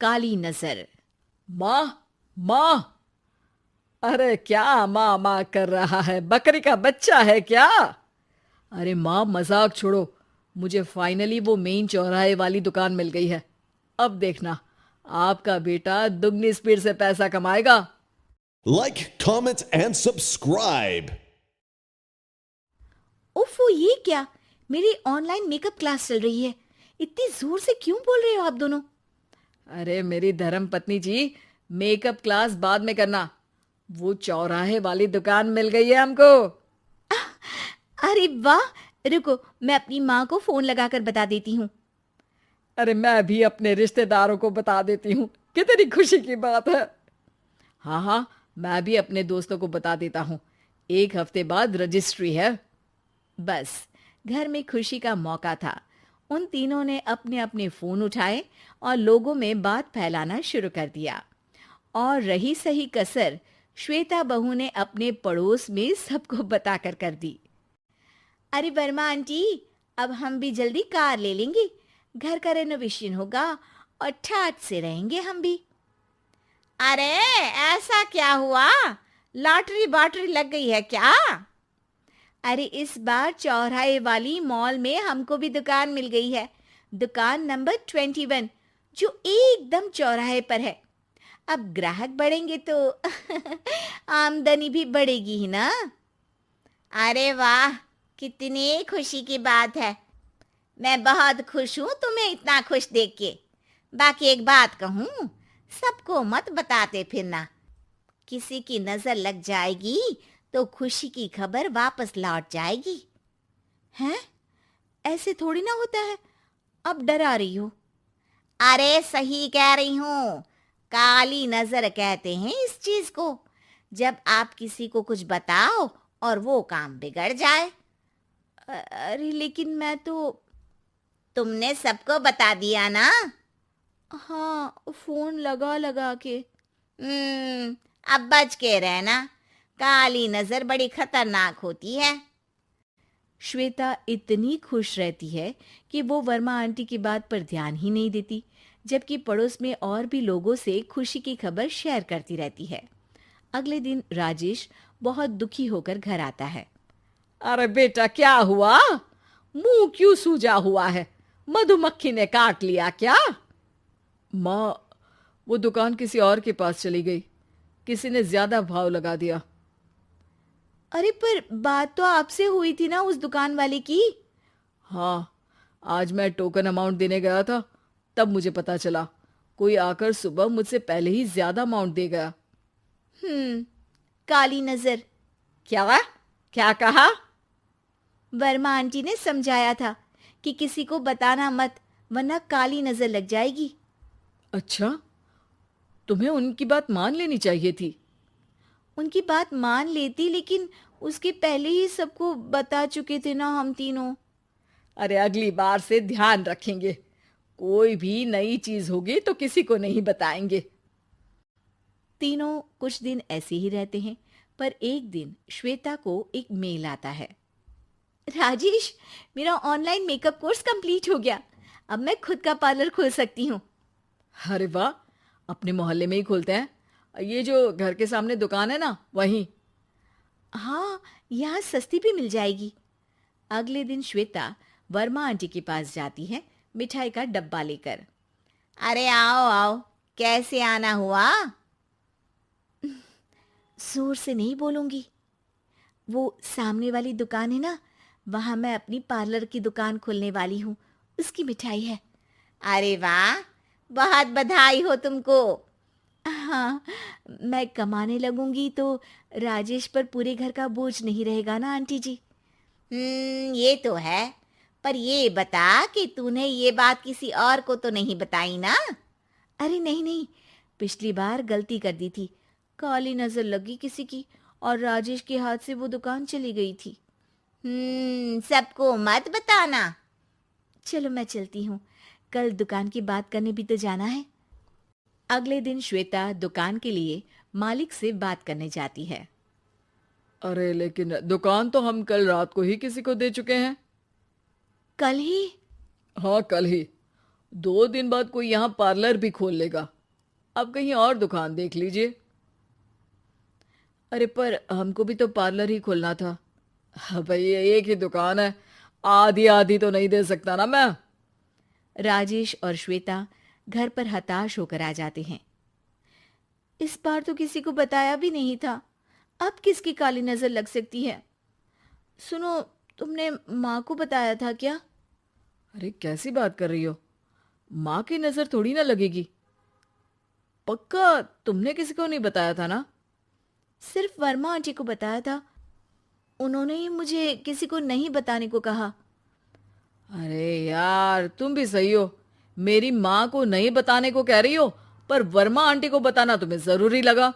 काली नजर। माँ, माँ। अरे क्या माँ माँ कर रहा है? बकरी का बच्चा है क्या? अरे माँ, मजाक छोड़ो। मुझे फाइनली वो मेन चौराहे वाली दुकान मिल गई है। अब देखना, आपका बेटा दुगनी स्पीड से पैसा कमाएगा। Like, comment, and subscribe. ओफो, ये क्या? मेरी ऑनलाइन मेकअप क्लास चल रही है। इतनी जोर से क्यों बोल रहे हो आप दोनों? अरे मेरी धर्म पत्नी जी, मेकअप क्लास बाद में करना। वो चौराहे वाली दुकान मिल गई है हमको। अरे वाह! रुको, मैं अपनी माँ को फोन लगाकर बता देती हूँ। अरे मैं भी अपने रिश्तेदारों को बता देती हूँ। कितनी खुशी की बात है। हाँ हाँ, मैं भी अपने दोस्तों को बता देता हूँ। 1 हफ्ते बाद रजिस्ट्री है। बस, घर में खुशी का मौका था। उन तीनों ने अपने अपने फोन उठाए और लोगों में बात फैलाना शुरू कर दिया। और रही सही कसर श्वेता बहू ने अपने पड़ोस में सबको बताकर कर दी। अरे वर्मा आंटी, अब हम भी जल्दी कार ले लेंगे। घर का रेनोवेशन होगा और ठाट से रहेंगे हम भी। अरे, ऐसा क्या हुआ? लॉटरी बाटरी लग गई है क्या? अरे, इस बार चौराहे वाली मॉल में हमको भी दुकान मिल गई है। दुकान नंबर 21, जो एकदम चौराहे पर है। अब ग्राहक बढ़ेंगे तो आमदनी भी बढ़ेगी ही ना। अरे वाह, कितनी खुशी की बात है। मैं बहुत खुश हूँ तुम्हें इतना खुश देख के। बाकी एक बात कहूँ, सबको मत बताते फिरना। किसी की नजर लग जाएगी तो खुशी की खबर वापस लौट जाएगी। हैं? ऐसे थोड़ी ना होता है। अब डरा रही हो। अरे सही कह रही हूँ। काली नजर कहते हैं इस चीज को, जब आप किसी को कुछ बताओ और वो काम बिगड़ जाए। अरे लेकिन मैं तो। तुमने सबको बता दिया ना? हाँ, फोन लगा लगा के। अब बच के रहना। काली नजर बड़ी खतरनाक होती है। श्वेता इतनी खुश रहती है कि वो वर्मा आंटी की बात पर ध्यान ही नहीं देती, जबकि पड़ोस में और भी लोगों से खुशी की खबर शेयर करती रहती है। अगले दिन राजेश बहुत दुखी होकर घर आता है। अरे बेटा, क्या हुआ? मुंह क्यों सूजा हुआ है? मधुमक्खी ने काट लिया क्या? माँ, वो दुकान किसी और के पास चली गई। किसी ने ज्यादा भाव लगा दिया। अरे पर बात तो आपसे हुई थी ना उस दुकान वाले की। हाँ, आज मैं टोकन अमाउंट देने गया था, तब मुझे पता चला। कोई आकर सुबह मुझसे पहले ही ज्यादा अमाउंट दे गया। काली नजर। क्या? क्या कहा? वर्मा आंटी ने समझाया था कि किसी को बताना मत, वरना काली नजर लग जाएगी। अच्छा, तुम्हें उनकी बात मान लेनी चाहिए थी। उनकी बात मान लेती, लेकिन उसके पहले ही सबको बता चुके थे ना हम तीनों। अरे अगली बार से ध्यान रखेंगे। कोई भी नई चीज होगी तो किसी को नहीं बताएंगे। तीनों कुछ दिन ऐसे ही रहते हैं, पर एक दिन श्वेता को एक मेल आता है। राजेश, मेरा ऑनलाइन मेकअप कोर्स कंप्लीट हो गया। अब मैं खुद का पार्लर खोल सकती हूँ। अरे वाह, अपने मोहल्ले में ही खोलते हैं। ये जो घर के सामने दुकान है ना, वहीं। हाँ, यहाँ सस्ती भी मिल जाएगी। अगले दिन श्वेता वर्मा आंटी के पास जाती है, मिठाई का डब्बा लेकर। अरे आओ आओ, कैसे आना हुआ? जोर से नहीं बोलूंगी। वो सामने वाली दुकान है ना, वहां मैं अपनी पार्लर की दुकान खोलने वाली हूँ। उसकी मिठाई है। अरे वाह, बहुत बधाई हो तुमको। हाँ, मैं कमाने लगूंगी तो राजेश पर पूरे घर का बोझ नहीं रहेगा ना आंटी जी। ये तो है। पर ये बता कि तूने ये बात किसी और को तो नहीं बताई ना? अरे नहीं नहीं, पिछली बार गलती कर दी थी। काली नजर लगी किसी की और राजेश के हाथ से वो दुकान चली गई थी। सबको मत बताना। चलो मैं चलती हूँ, कल दुकान की बात करने भी तो जाना है। अगले दिन श्वेता दुकान के लिए मालिक से बात करने जाती है। अरे लेकिन दुकान तो हम कल रात को ही किसी को दे चुके हैं। कल ही? हाँ, कल ही। 2 दिन बाद कोई यहाँ पार्लर भी खोल लेगा, अब कहीं और दुकान देख लीजिए। अरे पर हमको भी तो पार्लर ही खोलना था। हाँ भाई, एक ही दुकान है, आधी आधी तो नहीं दे सकता ना मैं। राजेश और श्वेता घर पर हताश होकर आ जाते हैं। इस बार तो किसी को बताया भी नहीं था, अब किसकी काली नजर लग सकती है? सुनो, तुमने माँ को बताया था क्या? अरे कैसी बात कर रही हो, माँ की नजर थोड़ी ना लगेगी। पक्का तुमने किसी को नहीं बताया था ना? सिर्फ वर्मा आंटी को बताया था, उन्होंने ही मुझे किसी को नहीं बताने को कहा। अरे यार, तुम भी सही हो, मेरी माँ को नहीं बताने को कह रही हो, पर वर्मा आंटी को बताना तुम्हें जरूरी लगा।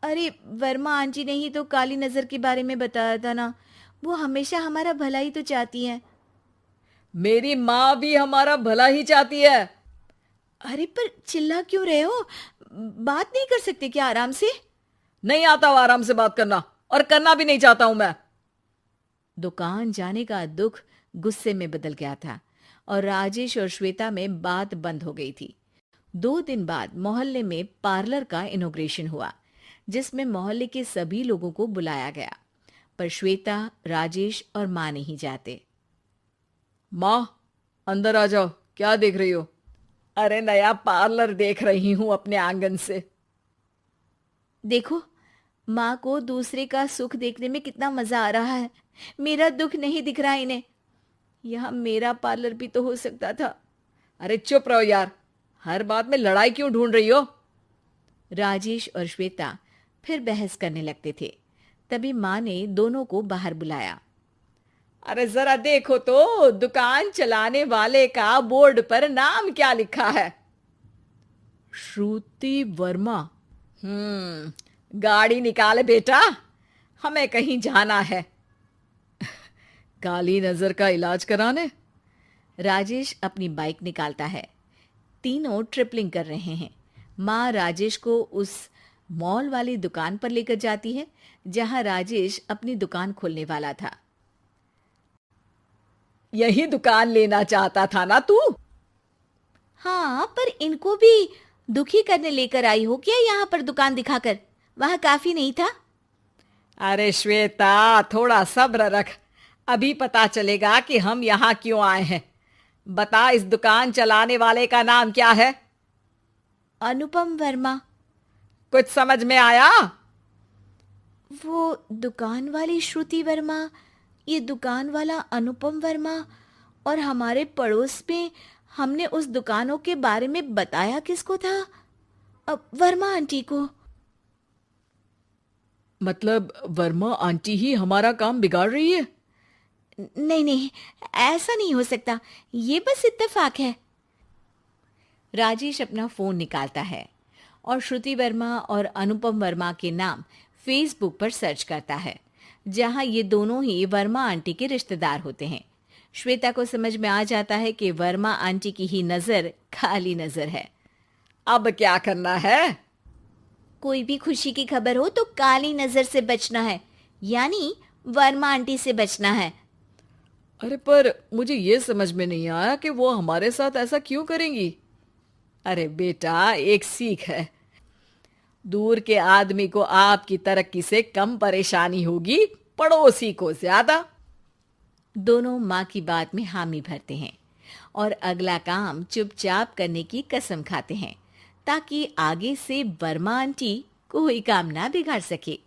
अरे वर्मा आंटी ने ही तो काली नजर के बारे में बताया था ना, वो हमेशा हमारा भला ही तो चाहती है। मेरी माँ भी हमारा भला ही चाहती है। अरे पर चिल्ला क्यों रहे हो? बात नहीं कर सकते क्या आराम से? नहीं आता हो आराम से बात करना, और करना भी नहीं चाहता हूं मैं। दुकान जाने का दुख गुस्से में बदल गया था और राजेश और श्वेता में बात बंद हो गई थी। 2 दिन बाद मोहल्ले में पार्लर का इनॉग्रेशन हुआ, जिसमें मोहल्ले के सभी लोगों को बुलाया गया, पर श्वेता, राजेश और माँ नहीं जाते। माँ, अंदर आ जाओ, क्या देख रही हो? अरे नया पार्लर देख रही हूं अपने आंगन से। देखो, माँ को दूसरे का सुख देखने में कितना मजा आ रहा है, मेरा दुख नहीं दिख रहा इन्हें। यह मेरा पार्लर भी तो हो सकता था। अरे चुप रहो यार, हर बात में लड़ाई क्यों ढूंढ रही हो? राजेश और श्वेता फिर बहस करने लगते थे। तभी माँ ने दोनों को बाहर बुलाया। अरे जरा देखो तो, दुकान चलाने वाले का बोर्ड पर नाम क्या लिखा है? श्रुति वर्मा। गाड़ी निकाले बेटा, हमें कहीं जाना है। काली नजर का इलाज कराने? राजेश अपनी बाइक निकालता है। तीनों ट्रिपलिंग कर रहे हैं। माँ राजेश को उस मॉल वाली दुकान पर लेकर जाती है जहां राजेश अपनी दुकान खोलने वाला था। यही दुकान लेना चाहता था ना तू? हाँ, पर इनको भी दुखी करने लेकर आई हो क्या यहाँ पर दुकान दिखाकर? वहां काफी नहीं था? अरे श्वेता, थोड़ा सब्र रख, अभी पता चलेगा कि हम यहाँ क्यों आए हैं। बता, इस दुकान चलाने वाले का नाम क्या है? अनुपम वर्मा। कुछ समझ में आया? वो दुकान वाली श्रुति वर्मा, ये दुकान वाला अनुपम वर्मा, और हमारे पड़ोस में हमने उस दुकानों के बारे में बताया किसको था? अब वर्मा आंटी को। मतलब वर्मा आंटी ही हमारा काम बिगाड़ रही है? नहीं नहीं, ऐसा नहीं हो सकता, ये बस इत्तेफाक है। राजेश अपना फोन निकालता है और श्रुति वर्मा और अनुपम वर्मा के नाम फेसबुक पर सर्च करता है, जहां ये दोनों ही वर्मा आंटी के रिश्तेदार होते हैं। श्वेता को समझ में आ जाता है कि वर्मा आंटी की ही नजर काली नजर है। अब क्या करना है? कोई भी खुशी की खबर हो तो काली नजर से बचना है, यानी वर्मा आंटी से बचना है। अरे पर मुझे ये समझ में नहीं आया कि वो हमारे साथ ऐसा क्यों करेंगी। अरे बेटा, एक सीख है, दूर के आदमी को आपकी तरक्की से कम परेशानी होगी, पड़ोसी को ज्यादा। दोनों माँ की बात में हामी भरते हैं और अगला काम चुपचाप करने की कसम खाते हैं, ताकि आगे से वर्मा आंटी कोई काम ना बिगाड़ सके।